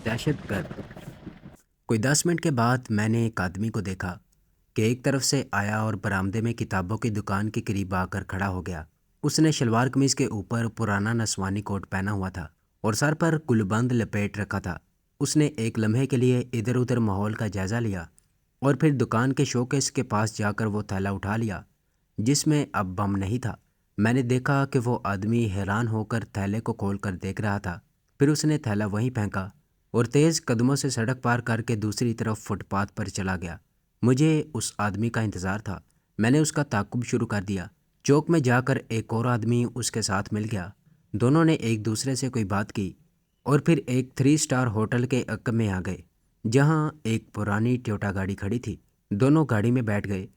दहशत गर्द। कोई 10 मिनट के बाद मैंने एक आदमी को देखा कि एक तरफ से आया और बरामदे में किताबों की दुकान के करीब आकर खड़ा हो गया। उसने शलवार कमीज के ऊपर पुराना नस्वानी कोट पहना हुआ था और सर पर कुलबंद लपेट रखा था। उसने एक लम्हे के लिए इधर उधर माहौल का जायजा लिया और फिर दुकान के शोकेस के पास जाकर वो थैला उठा लिया जिसमें अब बम नहीं था। मैंने देखा कि वो आदमी हैरान होकर थैले को खोल कर देख रहा था। फिर उसने थैला वहीं फेंका और तेज़ कदमों से सड़क पार करके दूसरी तरफ फुटपाथ पर चला गया। मुझे उस आदमी का इंतज़ार था। मैंने उसका ताक़ुब शुरू कर दिया। चौक में जाकर एक और आदमी उसके साथ मिल गया। दोनों ने एक दूसरे से कोई बात की और फिर एक 3 स्टार होटल के अक्ब में आ गए जहां एक पुरानी टोयोटा गाड़ी खड़ी थी। दोनों गाड़ी में बैठ गए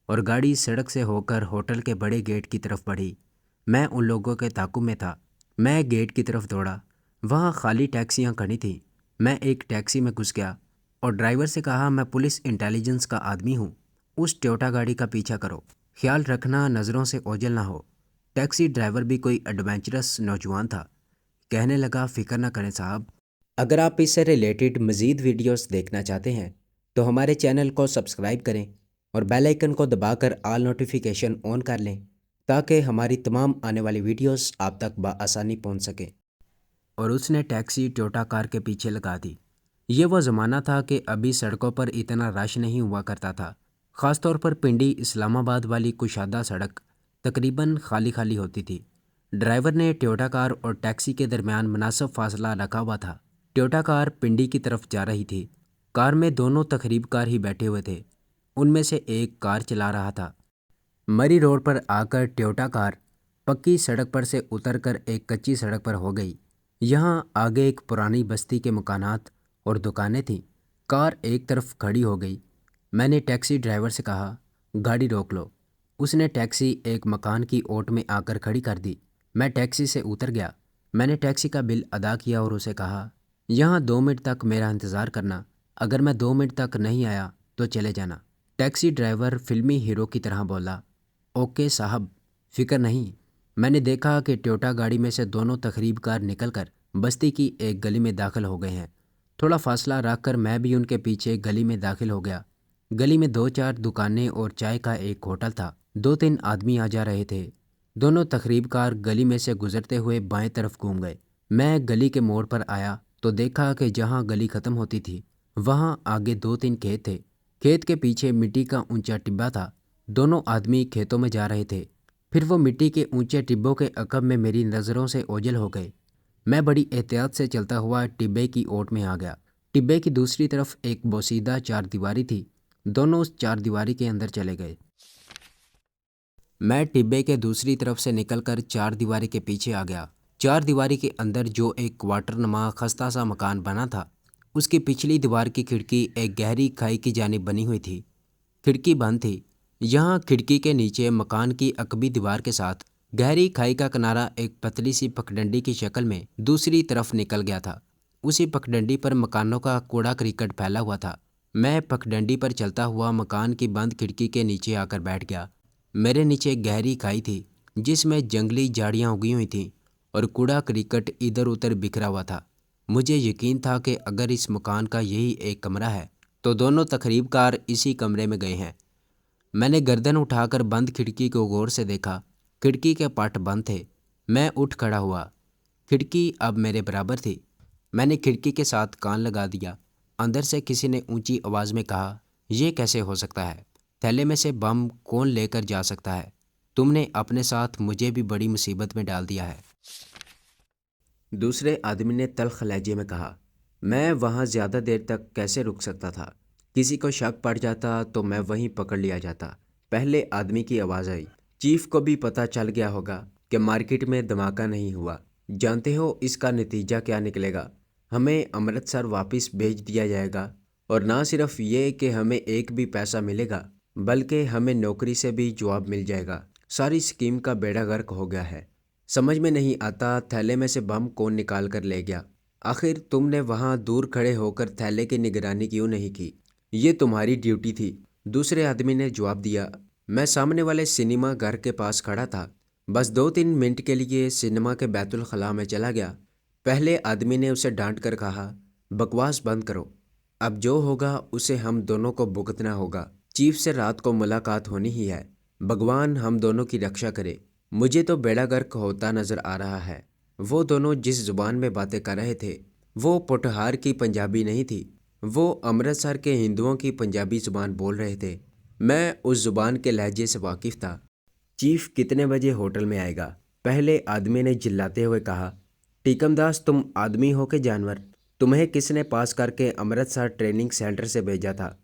और गाड़ी सड़क से होकर होटल के बड़े गेट की तरफ बढ़ी। मैं उन लोगों के ताक़ुब में था। मैं गेट की तरफ दौड़ा। वहाँ खाली टैक्सियाँ खड़ी थीं। मैं एक टैक्सी में घुस गया और ड्राइवर से कहा, मैं पुलिस इंटेलिजेंस का आदमी हूँ। उस टोयोटा गाड़ी का पीछा करो। ख्याल रखना नज़रों से ओझल ना हो। टैक्सी ड्राइवर भी कोई एडवेंचरस नौजवान था। कहने लगा, फ़िक्र ना करें साहब। अगर आप इससे रिलेटेड मज़ीद वीडियोस देखना चाहते हैं तो हमारे चैनल को सब्सक्राइब करें और बेल आइकन को दबाकर ऑल नोटिफिकेशन ऑन कर लें ताकि हमारी तमाम आने वाली वीडियोस आप तक बआसानी पहुंच सकें। और उसने टैक्सी टोयोटा कार के पीछे लगा दी। ये वो ज़माना था कि अभी सड़कों पर इतना रश नहीं हुआ करता था। ख़ासतौर पर पिंडी इस्लामाबाद वाली कुशादा सड़क तकरीबन खाली खाली होती थी। ड्राइवर ने टोयोटा कार और टैक्सी के दरमियान मुनासिब फासला रखा हुआ था। टोयोटा कार पिंडी की तरफ जा रही थी। कार में दोनों तकरीबकार ही बैठे हुए थे। उनमें से एक कार चला रहा था। मरी रोड पर आकर टोयोटा कार पक्की सड़क पर से उतरकर एक कच्ची सड़क पर हो गई। यहाँ आगे एक पुरानी बस्ती के मकानात और दुकानें थीं। कार एक तरफ खड़ी हो गई। मैंने टैक्सी ड्राइवर से कहा, गाड़ी रोक लो। उसने टैक्सी एक मकान की ओट में आकर खड़ी कर दी। मैं टैक्सी से उतर गया। मैंने टैक्सी का बिल अदा किया और उसे कहा, यहाँ 2 मिनट तक मेरा इंतज़ार करना। अगर मैं 2 मिनट तक नहीं आया तो चले जाना। टैक्सी ड्राइवर फिल्मी हीरो की तरह बोला, ओके साहब, फिक्र नहीं। मैंने देखा कि टोयोटा गाड़ी में से दोनों तकरीबकार निकलकर बस्ती की एक गली में दाखिल हो गए हैं। थोड़ा फासला रखकर मैं भी उनके पीछे गली में दाखिल हो गया। गली में 2-4 दुकानें और चाय का एक होटल था। 2-3 आदमी आ जा रहे थे। दोनों तकरीबकार गली में से गुजरते हुए बाएं तरफ घूम गए। मैं गली के मोड़ पर आया तो देखा कि जहां गली ख़त्म होती थी वहां आगे 2-3 खेत थे। खेत के पीछे मिट्टी का ऊंचा टिब्बा था। दोनों आदमी खेतों में जा रहे थे। फिर वो मिट्टी के ऊंचे टिब्बों के अकब में मेरी नज़रों से ओझल हो गए। मैं बड़ी एहतियात से चलता हुआ टिब्बे की ओट में आ गया। टिब्बे की दूसरी तरफ एक बोसीदा चारदीवारी थी। दोनों उस चारदीवारी के अंदर चले गए। मैं टिब्बे के दूसरी तरफ से निकलकर चारदीवारी के पीछे आ गया। चारदीवारी के अंदर जो एक क्वार्टरनुमा खस्ता सा मकान बना था, उसकी पिछली दीवार की खिड़की एक गहरी खाई की जानिब बनी हुई थी। खिड़की बंद थी। यहाँ खिड़की के नीचे मकान की अकबी दीवार के साथ गहरी खाई का किनारा एक पतली सी पगडंडी की शक्ल में दूसरी तरफ निकल गया था। उसी पगडंडी पर मकानों का कूड़ा करकट फैला हुआ था। मैं पगडंडी पर चलता हुआ मकान की बंद खिड़की के नीचे आकर बैठ गया। मेरे नीचे गहरी खाई थी जिसमें जंगली झाड़ियाँ उगी हुई थीं और कूड़ा करकट इधर उधर बिखरा हुआ था। मुझे यकीन था कि अगर इस मकान का यही एक कमरा है तो दोनों तकरीबकार इसी कमरे में गए हैं। मैंने गर्दन उठाकर बंद खिड़की को गौर से देखा। खिड़की के पट बंद थे। मैं उठ खड़ा हुआ। खिड़की अब मेरे बराबर थी। मैंने खिड़की के साथ कान लगा दिया। अंदर से किसी ने ऊंची आवाज़ में कहा, यह कैसे हो सकता है? थैले में से बम कौन लेकर जा सकता है? तुमने अपने साथ मुझे भी बड़ी मुसीबत में डाल दिया है। दूसरे आदमी ने तल्ख लहजे में कहा, मैं वहाँ ज़्यादा देर तक कैसे रुक सकता था? किसी को शक पड़ जाता तो मैं वहीं पकड़ लिया जाता। पहले आदमी की आवाज़ आई, चीफ को भी पता चल गया होगा कि मार्केट में धमाका नहीं हुआ। जानते हो इसका नतीजा क्या निकलेगा? हमें अमृतसर वापस भेज दिया जाएगा और ना सिर्फ ये कि हमें एक भी पैसा मिलेगा बल्कि हमें नौकरी से भी जवाब मिल जाएगा। सारी स्कीम का बेड़ा गर्क हो गया है। समझ में नहीं आता थैले में से बम कौन निकाल कर ले गया। आखिर तुमने वहाँ दूर खड़े होकर थैले की निगरानी क्यों नहीं की? ये तुम्हारी ड्यूटी थी। दूसरे आदमी ने जवाब दिया, मैं सामने वाले सिनेमा घर के पास खड़ा था। बस 2-3 मिनट के लिए सिनेमा के बैतुल खला में चला गया। पहले आदमी ने उसे डांट कर कहा, बकवास बंद करो। अब जो होगा उसे हम दोनों को भुगतना होगा। चीफ से रात को मुलाकात होनी ही है। भगवान हम दोनों की रक्षा करे। मुझे तो बेड़ा गर्क होता नजर आ रहा है। वो दोनों जिस जुबान में बातें कर रहे थे वो पोठहार की पंजाबी नहीं थी, वो अमृतसर के हिंदुओं की पंजाबी जुबान बोल रहे थे। मैं उस जुबान के लहजे से वाकिफ था। चीफ कितने बजे होटल में आएगा? पहले आदमी ने चिल्लाते हुए कहा। टीकमदास, तुम आदमी हो के जानवर? तुम्हें किसने पास करके अमृतसर ट्रेनिंग सेंटर से भेजा था?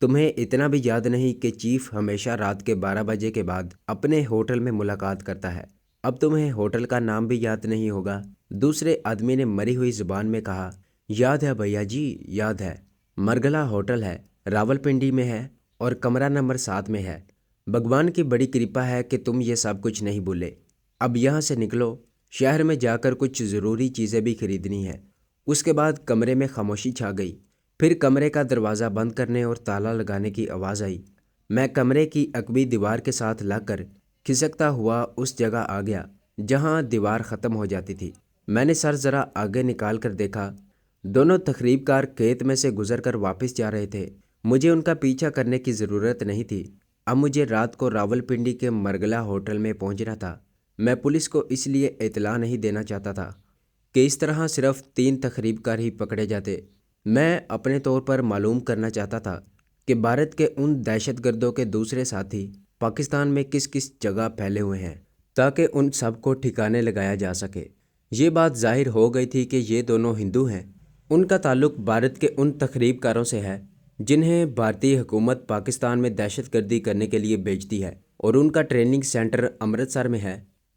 तुम्हें इतना भी याद नहीं कि चीफ हमेशा रात के 12 बजे के बाद अपने होटल में मुलाकात करता है? अब तुम्हें होटल का नाम भी याद नहीं होगा। दूसरे आदमी ने मरी हुई जुबान में कहा। याद है भैया जी, याद है। मरगला होटल है, रावलपिंडी में है और कमरा नंबर 7 में है। भगवान की बड़ी कृपा है कि तुम ये सब कुछ नहीं भूले। अब यहाँ से निकलो, शहर में जाकर कुछ ज़रूरी चीज़ें भी खरीदनी है। उसके बाद कमरे में खामोशी छा गई। फिर कमरे का दरवाज़ा बंद करने और ताला लगाने की आवाज़ आई। मैं कमरे की अकबी दीवार के साथ लगकर खिसकता हुआ उस जगह आ गया जहाँ दीवार ख़त्म हो जाती थी। मैंने सर ज़रा आगे निकाल कर देखा। दोनों तखरीबकार खेत में से गुजर कर वापस जा रहे थे। मुझे उनका पीछा करने की ज़रूरत नहीं थी। अब मुझे रात को रावलपिंडी के मरगला होटल में पहुंचना था। मैं पुलिस को इसलिए इतला नहीं देना चाहता था कि इस तरह सिर्फ 3 तखरीबकार ही पकड़े जाते। मैं अपने तौर पर मालूम करना चाहता था कि भारत के उन दहशतगर्दों के दूसरे साथी पाकिस्तान में किस किस जगह फैले हुए हैं ताकि उन सबको ठिकाने लगाया जा सके। ये बात जाहिर हो गई थी कि ये दोनों हिंदू हैं। उनका ताल्लुक भारत के उन तखरीबकारों से है जिन्हें भारतीय हुकूमत पाकिस्तान में दहशतगर्दी करने के लिए भेजती है, और उनका ट्रेनिंग सेंटर अमृतसर में है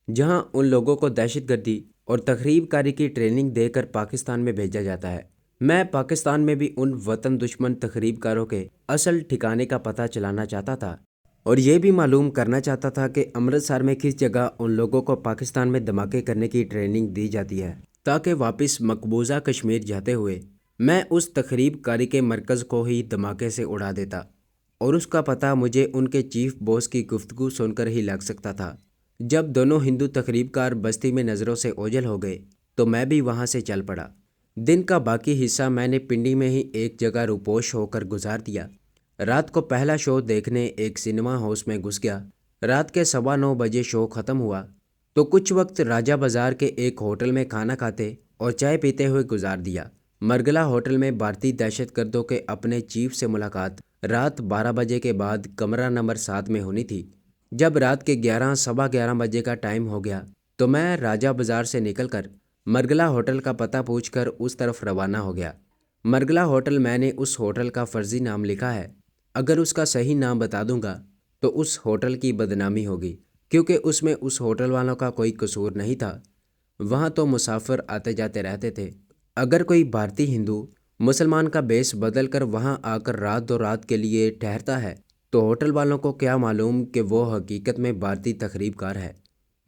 जहां उन लोगों को दहशतगर्दी और तखरीबकारी की ट्रेनिंग देकर पाकिस्तान में भेजा जाता है। मैं पाकिस्तान में भी उन वतन दुश्मन तखरीबकारों के असल ठिकाने का पता चलाना चाहता था और ये भी मालूम करना चाहता था कि अमृतसर में किस जगह उन लोगों को पाकिस्तान में धमाके करने की ट्रेनिंग दी जाती है ताकि वापस मकबूजा कश्मीर जाते हुए मैं उस तखरीबकारी के मरकज़ को ही धमाके से उड़ा देता। और उसका पता मुझे उनके चीफ बॉस की गुफ्तगू सुनकर ही लग सकता था। जब दोनों हिंदू तखरीबकार बस्ती में नज़रों से ओझल हो गए तो मैं भी वहाँ से चल पड़ा। दिन का बाकी हिस्सा मैंने पिंडी में ही एक जगह रुपोश होकर गुजार दिया। रात को पहला शो देखने एक सिनेमा हाउस में घुस गया। रात के 9:15 बजे शो ख़त्म हुआ तो कुछ वक्त राजा बाज़ार के एक होटल में खाना खाते और चाय पीते हुए गुजार दिया। मरगला होटल में भारतीय दहशतगर्दों के अपने चीफ से मुलाकात रात 12 बजे के बाद कमरा नंबर 7 में होनी थी। जब रात के 11 सवा 11 बजे का टाइम हो गया तो मैं राजा बाज़ार से निकलकर मरगला होटल का पता पूछकर उस तरफ रवाना हो गया। मरगला होटल, मैंने उस होटल का फर्जी नाम लिखा है। अगर उसका सही नाम बता दूंगा तो उस होटल की बदनामी होगी, क्योंकि उसमें उस होटल वालों का कोई कसूर नहीं था। वहाँ तो मुसाफिर आते जाते रहते थे। अगर कोई भारतीय हिंदू मुसलमान का बेस बदल कर वहाँ आकर रात दो रात के लिए ठहरता है तो होटल वालों को क्या मालूम कि वो हकीकत में भारतीय तखरीबकार है।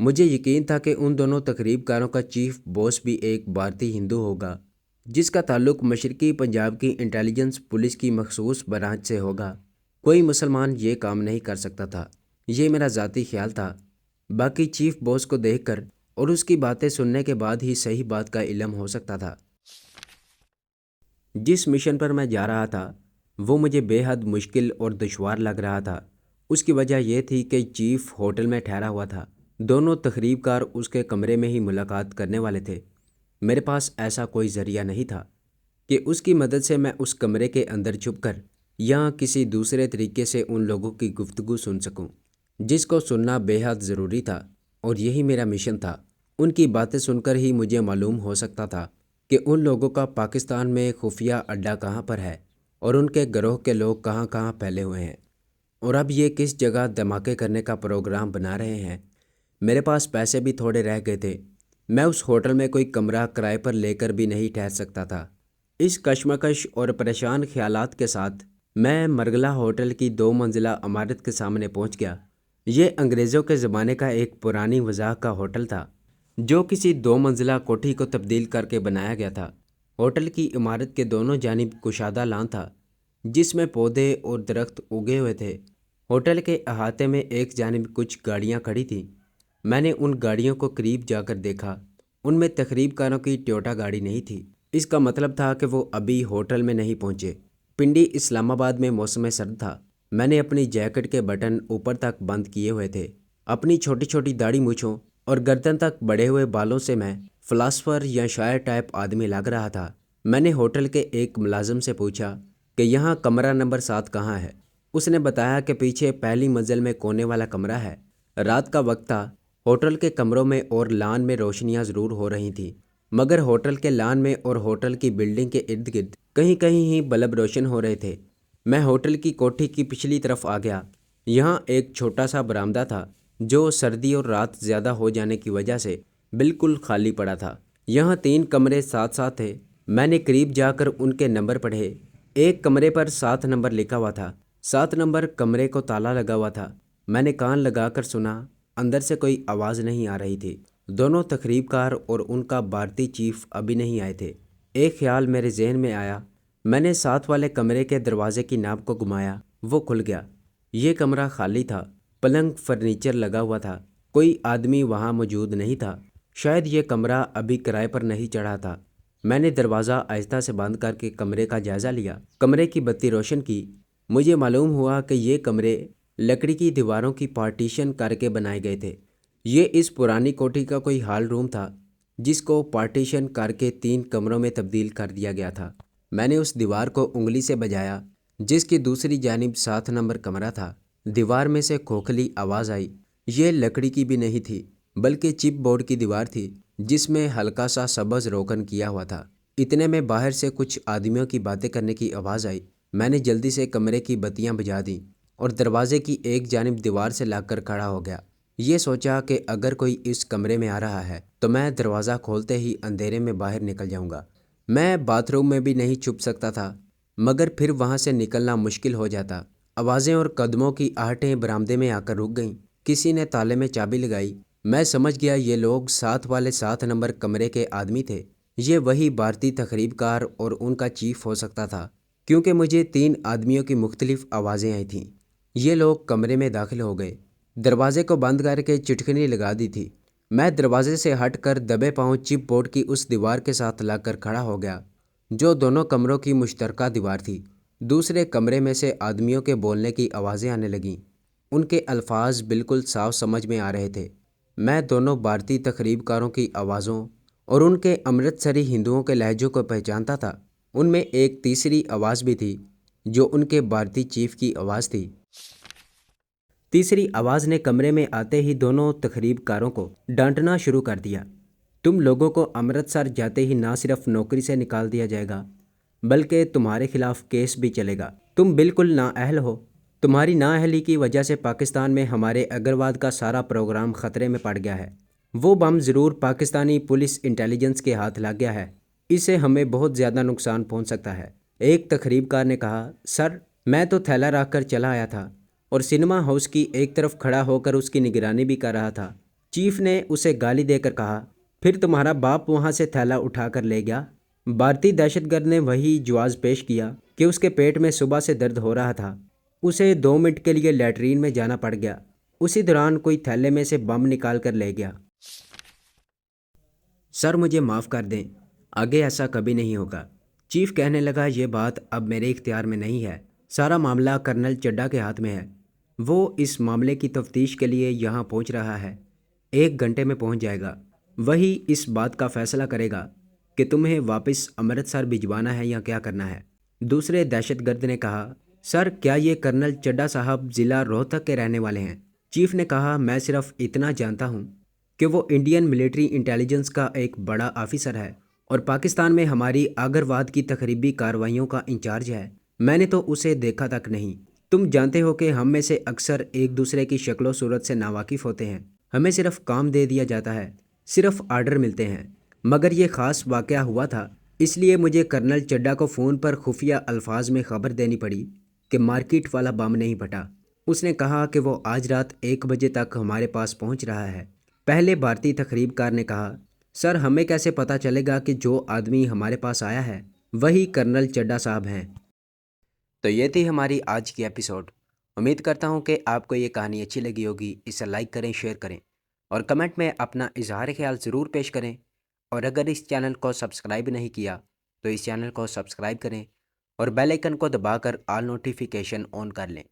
मुझे यकीन था कि उन दोनों तकरीबकारों का चीफ बॉस भी एक भारतीय हिंदू होगा जिसका ताल्लुक मशरकी पंजाब की इंटेलिजेंस पुलिस की मखसूस ब्रांच से होगा। कोई मुसलमान ये काम नहीं कर सकता था, ये मेरा ज़ाती ख्याल था। बाकी चीफ बॉस को देखकर और उसकी बातें सुनने के बाद ही सही बात का इल्म हो सकता था। जिस मिशन पर मैं जा रहा था वो मुझे बेहद मुश्किल और दुश्वार लग रहा था। उसकी वजह यह थी कि चीफ होटल में ठहरा हुआ था। दोनों तकरीबकार उसके कमरे में ही मुलाकात करने वाले थे। मेरे पास ऐसा कोई ज़रिया नहीं था कि उसकी मदद से मैं उस कमरे के अंदर छुपकर या किसी दूसरे तरीके से उन लोगों की गुफ्तगू सुन सकूं, जिसको सुनना बेहद ज़रूरी था और यही मेरा मिशन था। उनकी बातें सुनकर ही मुझे मालूम हो सकता था कि उन लोगों का पाकिस्तान में खुफिया अड्डा कहाँ पर है और उनके गिरोह के लोग कहाँ कहाँ फैले हुए हैं और अब ये किस जगह धमाके करने का प्रोग्राम बना रहे हैं। मेरे पास पैसे भी थोड़े रह गए थे। मैं उस होटल में कोई कमरा किराए पर लेकर भी नहीं ठहर सकता था। इस कशमकश और परेशान ख्यालात के साथ मैं मरगला होटल की 2 मंजिला इमारत के सामने पहुंच गया। ये अंग्रेज़ों के ज़माने का एक पुरानी वज़ाह का होटल था जो किसी 2 मंजिला कोठी को तब्दील करके बनाया गया था। होटल की इमारत के दोनों जानिब कुशादा लान था जिसमें पौधे और दरख्त उगे हुए थे। होटल के अहाते में एक जानिब कुछ गाड़ियाँ खड़ी थीं। मैंने उन गाड़ियों को करीब जाकर देखा। उनमें तकरीबकारों की टोयोटा गाड़ी नहीं थी। اس کا مطلب تھا کہ وہ ابھی ہوٹل میں نہیں پہنچے۔ پنڈی اسلام آباد میں موسم سرد تھا۔ میں نے اپنی جیکٹ کے بٹن اوپر تک بند کیے ہوئے تھے۔ اپنی چھوٹی چھوٹی داڑھی مونچھوں اور گردن تک بڑھے ہوئے بالوں سے میں فلاسفر یا شاعر ٹائپ آدمی لگ رہا تھا۔ میں نے ہوٹل کے ایک ملازم سے پوچھا کہ یہاں کمرہ نمبر 7 کہاں ہے؟ اس نے بتایا کہ پیچھے پہلی منزل میں کونے والا کمرہ ہے۔ رات کا وقت تھا۔ ہوٹل کے کمروں میں اور لان میں روشنیاں ضرور ہو رہی تھیں، مگر ہوٹل کے لان میں اور ہوٹل کی بلڈنگ کے ارد گرد کہیں کہیں ہی بلب روشن ہو رہے تھے۔ میں ہوٹل کی کوٹھی کی پچھلی طرف آ گیا۔ یہاں ایک چھوٹا سا برآمدہ تھا جو سردی اور رات زیادہ ہو جانے کی وجہ سے بالکل خالی پڑا تھا۔ یہاں 3 کمرے ساتھ ساتھ تھے۔ میں نے قریب جا کر ان کے نمبر پڑھے۔ ایک کمرے پر 7 نمبر لکھا ہوا تھا۔ 7 نمبر کمرے کو تالا لگا ہوا تھا۔ میں نے کان لگا کر سنا، اندر سے کوئی آواز نہیں آ رہی تھی۔ دونوں تقریب کار اور ان کا بھارتی چیف ابھی نہیں آئے تھے۔ ایک خیال میرے ذہن میں آیا۔ میں نے 7 والے کمرے کے دروازے کی ناب کو گھمایا، وہ کھل گیا۔ یہ کمرہ خالی تھا، پلنگ فرنیچر لگا ہوا تھا، کوئی آدمی وہاں موجود نہیں تھا۔ شاید یہ کمرہ ابھی کرائے پر نہیں چڑھا تھا۔ میں نے دروازہ آہستہ سے بند کر کے کمرے کا جائزہ لیا، کمرے کی بتی روشن کی۔ مجھے معلوم ہوا کہ یہ کمرے لکڑی کی دیواروں کی پارٹیشن کر کے بنائے گئے تھے۔ یہ اس پرانی کوٹھی کا کوئی ہال روم تھا جس کو پارٹیشن کر کے 3 کمروں میں تبدیل کر دیا گیا تھا۔ میں نے اس دیوار کو انگلی سے بجایا جس کی دوسری جانب 7 نمبر کمرہ تھا۔ دیوار میں سے کھوکھلی آواز آئی۔ یہ لکڑی کی بھی نہیں تھی بلکہ چپ بورڈ کی دیوار تھی جس میں ہلکا سا سبز روغن کیا ہوا تھا۔ اتنے میں باہر سے کچھ آدمیوں کی باتیں کرنے کی آواز آئی۔ میں نے جلدی سے کمرے کی بتیاں بجھا دیں اور دروازے کی ایک جانب دیوار سے لگ کر کھڑا ہو گیا۔ یہ سوچا کہ اگر کوئی اس کمرے میں آ رہا ہے تو میں دروازہ کھولتے ہی اندھیرے میں باہر نکل جاؤں گا۔ میں باتھ روم میں بھی نہیں چھپ سکتا تھا، مگر پھر وہاں سے نکلنا مشکل ہو جاتا۔ آوازیں اور قدموں کی آہٹیں برآمدے میں آ کر رک گئیں۔ کسی نے تالے میں چابی لگائی۔ میں سمجھ گیا یہ لوگ 7 والے 7 نمبر کمرے کے آدمی تھے۔ یہ وہی بھارتی تقریب کار اور ان کا چیف ہو سکتا تھا، کیونکہ مجھے 3 آدمیوں کی مختلف آوازیں آئی تھیں۔ یہ لوگ کمرے میں داخل ہو گئے۔ دروازے کو بند کر کے چٹکنی لگا دی تھی۔ میں دروازے سے ہٹ کر دبے پاؤں چپ بورڈ کی اس دیوار کے ساتھ لگ کر کھڑا ہو گیا جو دونوں کمروں کی مشترکہ دیوار تھی۔ دوسرے کمرے میں سے آدمیوں کے بولنے کی آوازیں آنے لگیں۔ ان کے الفاظ بالکل صاف سمجھ میں آ رہے تھے۔ میں دونوں بھارتی تقریب کاروں کی آوازوں اور ان کے امرتسری ہندوؤں کے لہجوں کو پہچانتا تھا۔ ان میں ایک تیسری آواز بھی تھی جو ان کے بھارتی چیف کی آواز تھی۔ تیسری آواز نے کمرے میں آتے ہی دونوں تقریب کاروں کو ڈانٹنا شروع کر دیا۔ تم لوگوں کو امرتسر جاتے ہی نہ صرف نوکری سے نکال دیا جائے گا بلکہ تمہارے خلاف کیس بھی چلے گا۔ تم بالکل نااہل ہو۔ تمہاری نااہلی کی وجہ سے پاکستان میں ہمارے اگرواد کا سارا پروگرام خطرے میں پڑ گیا ہے۔ وہ بم ضرور پاکستانی پولیس انٹیلیجنس کے ہاتھ لگ گیا ہے۔ اس سے ہمیں بہت زیادہ نقصان پہنچ سکتا ہے۔ ایک تقریب کار نے کہا، سر میں تو تھیلا رکھ کر چلا آیا تھا اور سنیما ہاؤس کی ایک طرف کھڑا ہو کر اس کی نگرانی بھی کر رہا تھا۔ چیف نے اسے گالی دے کر کہا، پھر تمہارا باپ وہاں سے تھیلا اٹھا کر لے گیا۔ بھارتی دہشت گرد نے وہی جواز پیش کیا کہ اس کے پیٹ میں صبح سے درد ہو رہا تھا۔ اسے 2 منٹ کے لیے لیٹرین میں جانا پڑ گیا۔ اسی دوران کوئی تھیلے میں سے بم نکال کر لے گیا۔ سر مجھے معاف کر دیں، آگے ایسا کبھی نہیں ہوگا۔ چیف کہنے لگا، یہ بات اب میرے اختیار میں نہیں ہے، سارا معاملہ کرنل چڈھا کے ہاتھ میں ہے۔ وہ اس معاملے کی تفتیش کے لیے یہاں پہنچ رہا ہے، 1 گھنٹے میں پہنچ جائے گا۔ وہی اس بات کا فیصلہ کرے گا کہ تمہیں واپس امرتسر بھجوانا ہے یا کیا کرنا ہے۔ دوسرے دہشت گرد نے کہا، سر کیا یہ کرنل چڈھا صاحب ضلع روہتک کے رہنے والے ہیں؟ چیف نے کہا، میں صرف اتنا جانتا ہوں کہ وہ انڈین ملٹری انٹیلیجنس کا ایک بڑا آفیسر ہے اور پاکستان میں ہماری آگرواد کی تخریبی کارروائیوں کا انچارج ہے۔ میں نے تو اسے دیکھا تک نہیں۔ تم جانتے ہو کہ ہم میں سے اکثر ایک دوسرے کی شکل و صورت سے ناواقف ہوتے ہیں۔ ہمیں صرف کام دے دیا جاتا ہے، صرف آرڈر ملتے ہیں۔ مگر یہ خاص واقعہ ہوا تھا، اس لیے مجھے کرنل چڈھا کو فون پر خفیہ الفاظ میں خبر دینی پڑی کہ مارکیٹ والا بم نہیں پھٹا۔ اس نے کہا کہ وہ آج رات 1 بجے تک ہمارے پاس پہنچ رہا ہے۔ پہلے بھارتی تقریب کار نے کہا، سر ہمیں کیسے پتہ چلے گا کہ جو آدمی ہمارے پاس آیا ہے وہی کرنل چڈھا صاحب ہیں؟ تو یہ تھی ہماری آج کی ایپیسوڈ۔ امید کرتا ہوں کہ آپ کو یہ کہانی اچھی لگی ہوگی۔ اسے لائک کریں، شیئر کریں اور کمنٹ میں اپنا اظہار خیال ضرور پیش کریں۔ اور اگر اس چینل کو سبسکرائب نہیں کیا تو اس چینل کو سبسکرائب کریں اور بیل آئکن کو دبا کر آل نوٹیفیکیشن آن کر لیں۔